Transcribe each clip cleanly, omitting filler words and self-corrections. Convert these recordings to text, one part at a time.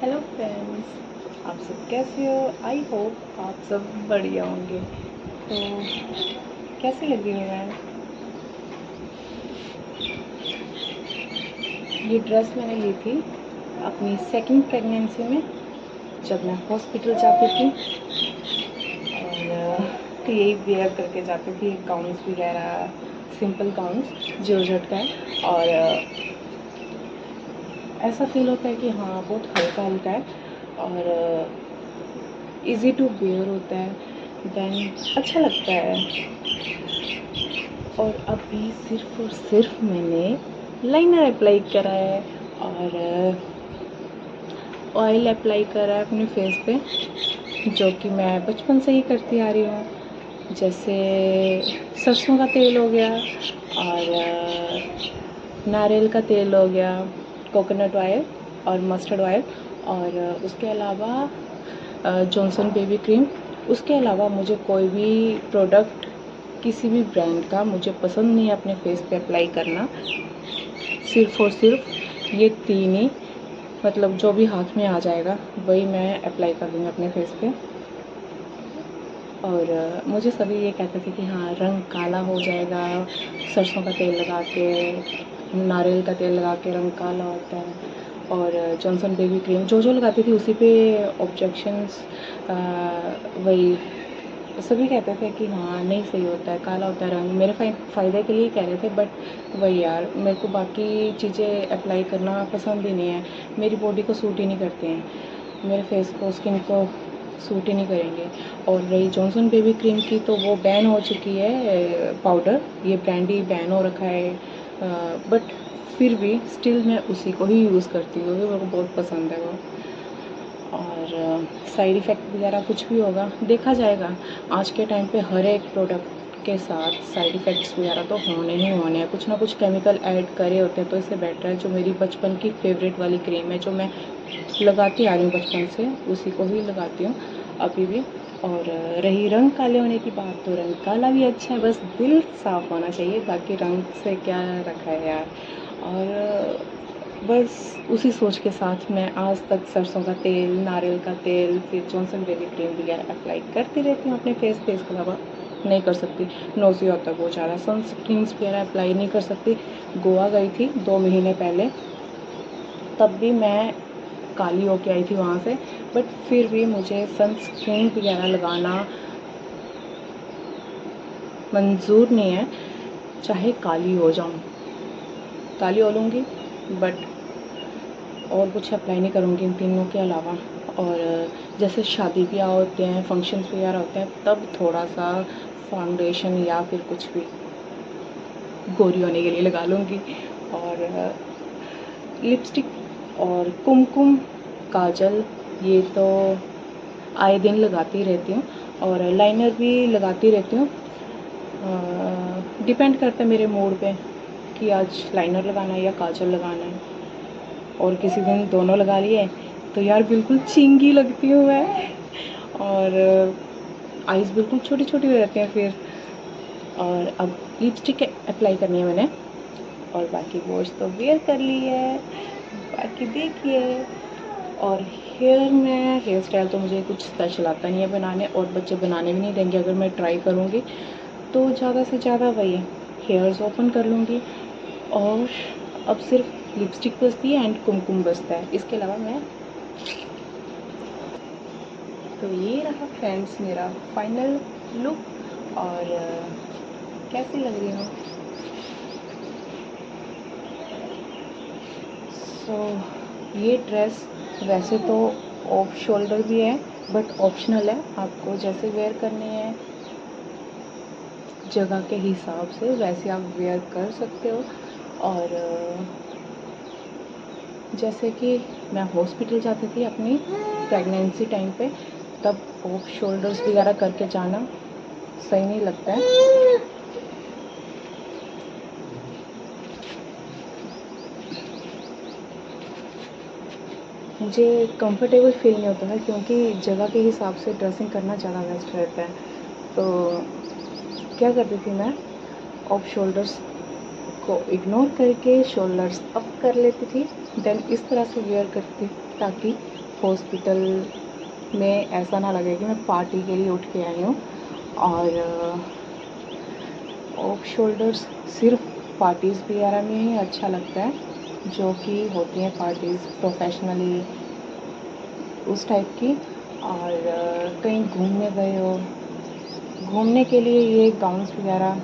Hello friends, आप सब कैसे हो? आई होप आप सब बढ़िया होंगे। तो कैसी लग रही हूँ मैं? ये ड्रेस मैंने ली थी अपनी सेकंड प्रेगनेंसी में, जब मैं हॉस्पिटल जाती थी। और यही वेयर करके जाती थी, गाउन्स वगैरह, सिंपल गाउन्स जॉर्जेट का है। और ऐसा फील होता है कि हाँ, बहुत हल्का हल्का है और इजी टू वेयर होता है, देन अच्छा लगता है। और अभी सिर्फ और सिर्फ मैंने लाइनर अप्लाई करा है और ऑयल अप्लाई करा है अपने फेस पे, जो कि मैं बचपन से ही करती आ रही हूँ। जैसे सरसों का तेल हो गया और नारियल का तेल हो गया, कोकोनट ऑयल और मस्टर्ड ऑयल, और उसके अलावा जॉनसन बेबी क्रीम। उसके अलावा मुझे कोई भी प्रोडक्ट किसी भी ब्रांड का मुझे पसंद नहीं है अपने फेस पे अप्लाई करना। सिर्फ़ और सिर्फ ये तीन ही, मतलब जो भी हाथ में आ जाएगा वही मैं अप्लाई कर दूँगी अपने फेस पे। और मुझे सभी ये कहते थे कि हाँ, रंग काला हो जाएगा सरसों का तेल लगा के, नारियल का तेल लगा के रंग काला होता है। और जॉनसन बेबी क्रीम जो लगाती थी उसी पे ऑब्जेक्शंस, वही सभी कहते थे कि हाँ, नहीं सही होता है, काला होता है रंग। मेरे फ़ायदे के लिए कह रहे थे, बट वही यार, मेरे को बाकी चीज़ें अप्लाई करना पसंद ही नहीं है। मेरी बॉडी को सूट ही नहीं करते हैं, मेरे फेस को, स्किन को सूट ही नहीं करेंगे। और रही जॉनसन बेबी क्रीम की, तो वो बैन हो चुकी है पाउडर, ये ब्रांड ही बैन हो रखा है। बट फिर भी स्टिल मैं उसी को ही यूज़ करती हूँ क्योंकि मेरे को बहुत पसंद है वो। और साइड इफ़ेक्ट वगैरह कुछ भी होगा देखा जाएगा। आज के टाइम पे हर एक प्रोडक्ट के साथ साइड इफ़ेक्ट्स वगैरह तो होने ही होने हैं, कुछ ना कुछ केमिकल ऐड करे होते हैं। तो इससे बेटर है जो मेरी बचपन की फेवरेट वाली क्रीम है, जो मैं लगाती आ रही हूँ बचपन से, उसी को ही लगाती हूँ अभी भी। और रही रंग काले होने की बात, तो रंग काला भी अच्छा है, बस दिल साफ़ होना चाहिए, बाकी रंग से क्या रखा है यार। और बस उसी सोच के साथ मैं आज तक सरसों का तेल, नारियल का तेल, फिर जॉनसन बेबी क्रीम वगैरह अप्लाई करती रहती हूँ अपने फेस पे। इसके अलावा नहीं कर सकती, नोज़ी होता है बहुत ज़्यादा, सनस्क्रीन्स वगैरह अप्लाई नहीं कर सकती। गोवा गई थी 2 महीने पहले, तब भी मैं काली होके आई थी वहाँ से, बट फिर भी मुझे सनस्क्रीन वगैरह लगाना मंजूर नहीं है, चाहे काली हो जाऊँ। काली हो लूँगी, बट और कुछ अप्लाई नहीं करूँगी इन तीनों के अलावा। और जैसे शादी ब्याह होते हैं, फंक्शंस वगैरह होते हैं, तब थोड़ा सा फाउंडेशन या फिर कुछ भी गोरी होने के लिए लगा लूँगी। और लिपस्टिक और कुमकुम, काजल, ये तो आए दिन लगाती रहती हूँ। और लाइनर भी लगाती रहती हूँ, डिपेंड करता है मेरे मूड पे कि आज लाइनर लगाना है या काजल लगाना है। और किसी दिन दोनों लगा लिए तो यार बिल्कुल चिंगी लगती हूँ मैं। और आईज़ बिल्कुल छोटी छोटी हो जाती हैं फिर। और अब लिपस्टिक अप्लाई करनी है मैंने, और बाकी वॉच तो वेयर कर ली है, बाकी देखिए। और हेयर स्टाइल तो मुझे कुछ स्पेशल आता नहीं है बनाने, और बच्चे बनाने भी नहीं देंगे अगर मैं ट्राई करूँगी। तो ज़्यादा से ज़्यादा वही हेयर्स ओपन कर लूँगी, और अब सिर्फ लिपस्टिक बचती है एंड कुमकुम बचता है, इसके अलावा मैं। तो ये रहा फ्रेंड्स मेरा फाइनल लुक। और कैसी लग रही हूँ? सो ये ड्रेस वैसे तो ऑफ शोल्डर भी है, बट ऑप्शनल है, आपको जैसे वेयर करनी है जगह के हिसाब से वैसे आप वेयर कर सकते हो। और जैसे कि मैं हॉस्पिटल जाती थी अपनी प्रेगनेंसी टाइम पे, तब ऑफ शोल्डर्स वगैरह करके जाना सही नहीं लगता है। मुझे कंफर्टेबल फील नहीं होता था, क्योंकि जगह के हिसाब से ड्रेसिंग करना ज़्यादा बेस्ट रहता है। तो क्या करती थी मैं, ऑफ शोल्डर्स को इग्नोर करके शोल्डर्स अप कर लेती थी, देन इस तरह से वेयर करती थी ताकि हॉस्पिटल में ऐसा ना लगे कि मैं पार्टी के लिए उठ के आई हूँ। और ऑफ शोल्डर्स सिर्फ पार्टीज़ वगैरह में ही अच्छा लगता है, जो कि होती हैं पार्टीज़ प्रोफेशनली उस टाइप की। और कहीं घूमने गए हो, घूमने के लिए ये गाउन्स वगैरह,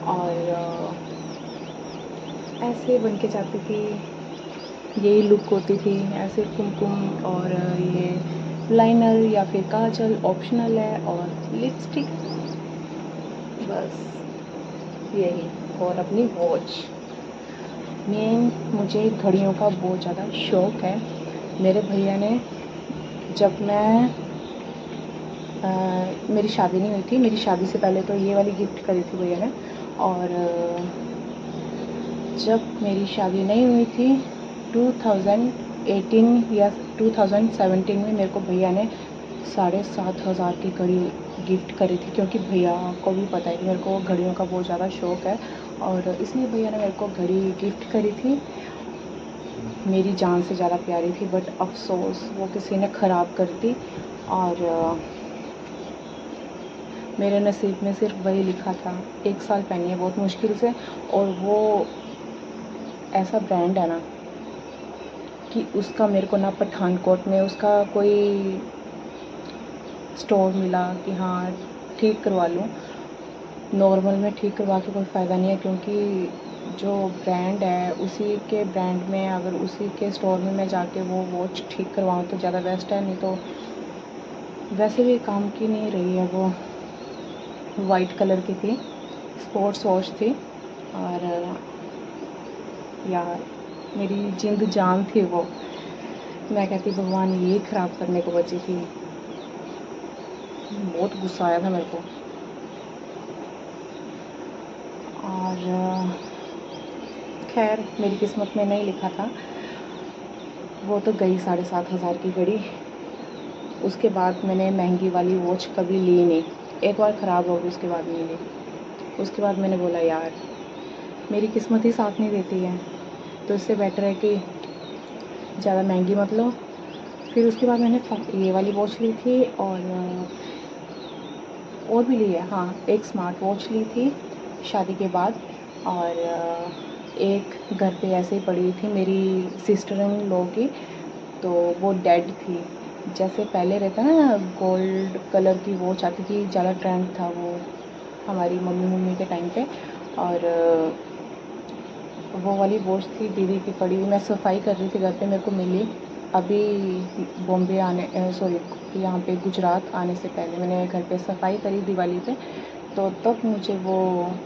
और ऐसे बन के जाती थी, यही लुक होती थी। ऐसे कुमकुम और ये लाइनर या फिर काजल ऑप्शनल है, और लिपस्टिक, बस यही। और अपनी वॉच, मुझे घड़ियों का बहुत ज़्यादा शौक़ है। मेरे भैया ने, जब मैं मेरी शादी नहीं हुई थी, मेरी शादी से पहले तो ये वाली गिफ्ट करी थी भैया ने। और जब मेरी शादी नहीं हुई थी 2018 या 2017 में, मेरे को भैया ने 7,500 की घड़ी गिफ्ट करी थी, क्योंकि भैया को भी पता है कि मेरे को घड़ियों का बहुत ज़्यादा शौक़ है। और इसलिए भैया ने मेरे को घड़ी गिफ्ट करी थी। मेरी जान से ज़्यादा प्यारी थी, बट अफसोस वो किसी ने ख़राब कर दी। और मेरे नसीब में सिर्फ वही लिखा था, 1 साल पहनी है बहुत मुश्किल से। और वो ऐसा ब्रांड है ना कि उसका मेरे को ना पठानकोट में उसका कोई स्टोर मिला कि हाँ ठीक करवा लूँ। नॉर्मल में ठीक करवा के कोई फ़ायदा नहीं है, क्योंकि जो ब्रांड है उसी के ब्रांड में, अगर उसी के स्टोर में मैं जाके वो वॉच ठीक करवाऊँ तो ज़्यादा बेस्ट है। नहीं तो वैसे भी काम की नहीं रही है। वो वाइट कलर की थी, स्पोर्ट्स वॉच थी। और यार मेरी जिंद जान थी वो। मैं कहती भगवान ये ख़राब करने को बची थी। बहुत गुस्सा आया था मेरे को। और खैर मेरी किस्मत में नहीं लिखा था, वो तो गई 7,500 की घड़ी। उसके बाद मैंने महंगी वाली वॉच कभी ली नहीं। एक बार ख़राब हो गई, उसके बाद नहीं ली। उसके बाद मैंने बोला यार मेरी किस्मत ही साथ नहीं देती है, तो इससे बेटर है कि ज़्यादा महंगी मत लो। फिर उसके बाद मैंने ये वाली वॉच ली थी, और भी ली है। हाँ, एक स्मार्ट वॉच ली थी शादी के बाद। और एक घर पे ऐसे ही पड़ी थी मेरी सिस्टर इन लॉ की, तो वो डेड थी। जैसे पहले रहता ना गोल्ड कलर की वॉच आती थी, ज़्यादा ट्रेंड था वो हमारी मम्मी के टाइम पे। और वो वाली वॉच थी दीदी की पड़ी हुई। मैं सफाई कर रही थी घर पे, मेरे को मिली अभी बॉम्बे आने यहाँ पे गुजरात आने से पहले। मैंने घर पे सफाई करी दिवाली पे, तो तब मुझे वो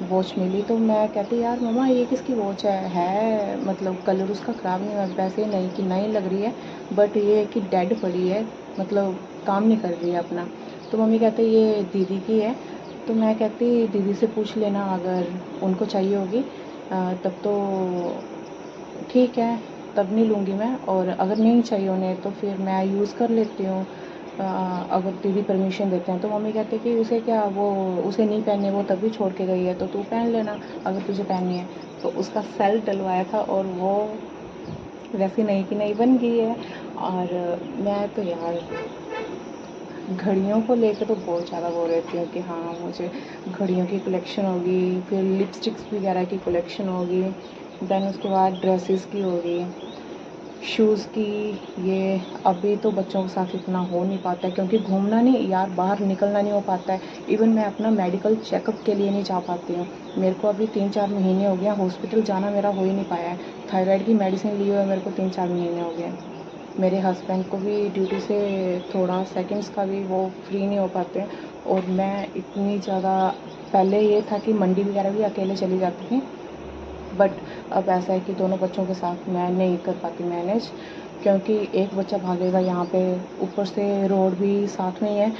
वॉच मिली। तो मैं कहती यार मम्मा ये किसकी वॉच है मतलब कलर उसका ख़राब नहीं है, वैसे नहीं कि नई लग रही है, बट ये है कि डेड पड़ी है, मतलब काम नहीं कर रही है अपना। तो मम्मी कहते ये दीदी की है। तो मैं कहती दीदी से पूछ लेना, अगर उनको चाहिए होगी तब तो ठीक है, तब नहीं लूँगी मैं, और अगर नहीं चाहिए उन्हें तो फिर मैं यूज़ कर लेती हूँ अगर दीदी परमिशन देते हैं। तो मम्मी कहते कि उसे क्या, वो उसे नहीं पहननी, वो तभी छोड़ के गई है, तो तू पहन लेना अगर तुझे पहननी है। तो उसका सेल डलवाया था, और वो वैसी नई की नई बन गई है। और मैं तो यार घड़ियों को लेकर तो बहुत ज़्यादा वो रहती हूँ कि हाँ मुझे घड़ियों की कलेक्शन होगी, फिर लिपस्टिक्स वगैरह की कलेक्शन होगी, देन उसके बाद ड्रेसेस की होगी, शूज़ की। ये अभी तो बच्चों के साथ इतना हो नहीं पाता है, क्योंकि घूमना नहीं यार, बाहर निकलना नहीं हो पाता है। इवन मैं अपना मेडिकल चेकअप के लिए नहीं जा पाती हूँ। मेरे को अभी 3-4 महीने हो गया, हॉस्पिटल जाना मेरा हो ही नहीं पाया है। थायराइड की मेडिसिन ली हुई मेरे को 3-4 महीने हो गए। मेरे हस्बैंड को भी ड्यूटी से थोड़ा सेकंड्स का भी वो फ्री नहीं हो पाते, और मैं इतनी ज़्यादा, पहले ये था कि मंडी वगैरह भी अकेले चली जाती थी, बट अब ऐसा है कि दोनों बच्चों के साथ मैं नहीं कर पाती मैनेज, क्योंकि एक बच्चा भागेगा यहाँ पे, ऊपर से रोड भी साथ में ही है,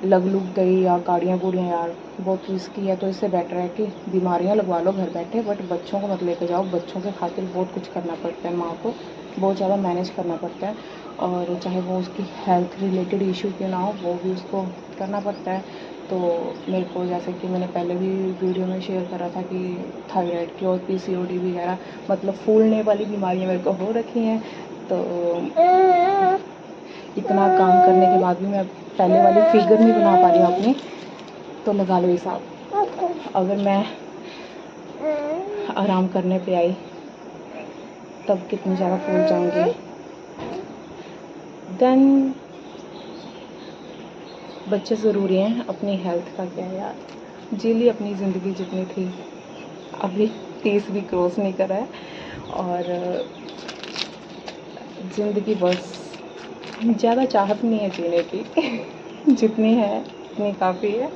लग लुग गई या गाड़ियाँ गुड़ियाँ यार बहुत रिस्की है। तो इससे बेटर है कि बीमारियाँ लगवा लो घर बैठे, बट बच्चों को मत लेकर जाओ। बच्चों के खातिर बहुत कुछ करना पड़ता है, माँ को बहुत ज़्यादा मैनेज करना पड़ता है, और चाहे वो उसकी हेल्थ रिलेटेड इशू क्यों ना हो, वो भी उसको करना पड़ता है। तो मेरे को, जैसे कि मैंने पहले भी वीडियो में शेयर करा था कि थायराइड की और PCOD वगैरह, मतलब फूलने वाली बीमारियाँ मेरे को हो रखी हैं। तो इतना काम करने के बाद भी मैं पहले वाली फिगर नहीं बना पा रही हूँ अपनी, तो लगा लो हिसाब। अगर मैं आराम करने पे आई तब कितनी ज़्यादा फूल जाऊँगी। देन बच्चे ज़रूरी हैं, अपनी हेल्थ का क्या यार, जी ली अपनी ज़िंदगी जितनी थी, अभी 30 भी क्रॉस नहीं करा है, और ज़िंदगी बस ज़्यादा चाहत नहीं है जीने की जितनी है उतनी काफ़ी है।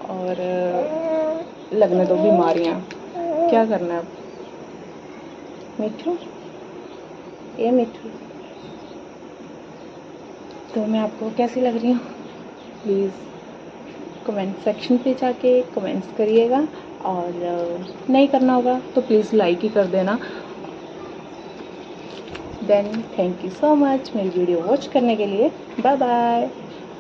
और लगने दो बीमारियाँ, क्या करना है अब। मिठू, ये मिठू, तो मैं आपको कैसी लग रही हूँ प्लीज़ कमेंट सेक्शन पे जाके कमेंट्स करिएगा, और नहीं करना होगा तो प्लीज़ लाइक ही कर देना। Then thank you so much मेरी वीडियो वॉच करने के लिए। Bye bye.